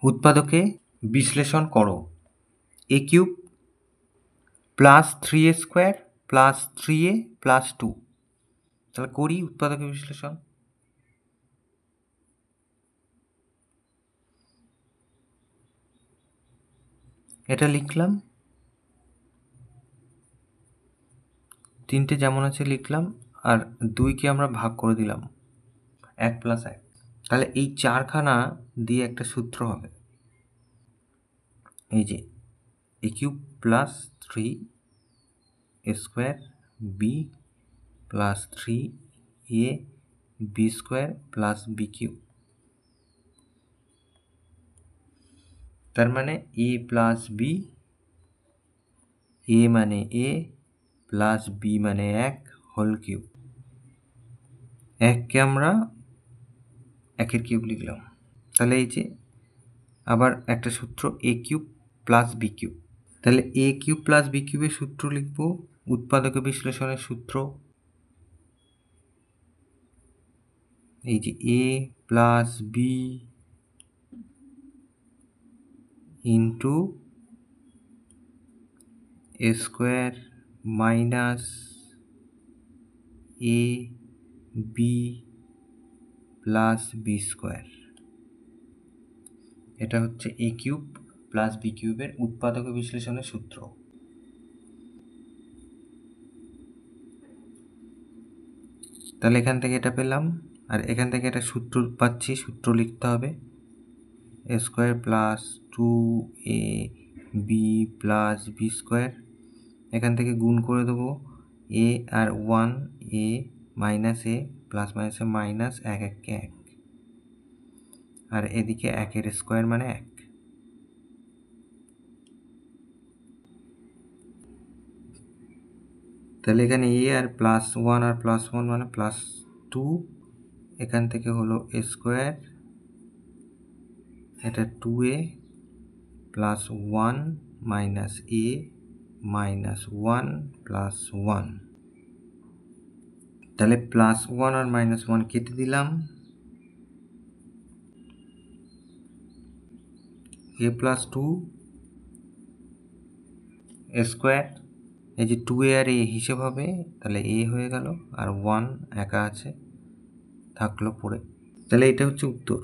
উৎপাদকে বিশ্লেষণ করো। A cube plus 3a square plus 3a plus 2। তাহলে করি উৎপাদকে বিশ্লেষণ। এটা লিখলাম, তিনটে যেমন আছে লিখলাম, আর 2কে আমরা ভাগ করে দিলাম 1 + 1। তাহলে এই 4খানা দিয়ে একটা সূত্র হবে, এই যে a cube plus 3a square b plus 3a b square plus b cube. তার মানে এ প্লাস বি, এ মানে এ প্লাস বি মানে 1 হোল কিউব। 1কে আমরা 1-এর কিউব লিখলাম। তাহলে এই যে আবার একটা সূত্র এ কিউব প্লাস বি কিউব। তাহলে এ কিউব প্লাস বি কিউবের সূত্র লিখব, উৎপাদকে বিশ্লেষণের সূত্র। এই যে এ plus B into A square minus A B plus b square. এটা হচ্ছে এ কিউব প্লাস বি কিউবের উৎপাদকে বিশ্লেষণের সূত্র। তাহলে এখান থেকে এটা পেলাম, আর এখান থেকে একটা সূত্র পাচ্ছি, সূত্র লিখতে হবে a square plus 2a b plus b square. এখান থেকে গুণ করে দেবো এ আর 1, এ মাইনাস এ প্লাস মাইনাসে মাইনাস, 1 1-কে 1, আর এদিকে 1-এর স্কোয়ার মানে 1। তাহলে এখানে এ আর +1 আর +1 মানে +2। এখান থেকে হলো এ স্কোয়ার, এটা 2a প্লাস 1 মাইনাস এ মাইনাস 1 প্লাস 1। তাহলে +1 আর -1 কেটে দিলাম, a প্লাস 2 এ স্কোয়ার। এই যে 2a আর a হিসেব হবে, তাহলে a হয়ে গেল, আর 1 একা আছে থাকলো পড়ে। তাহলে এটা হচ্ছে উত্তর।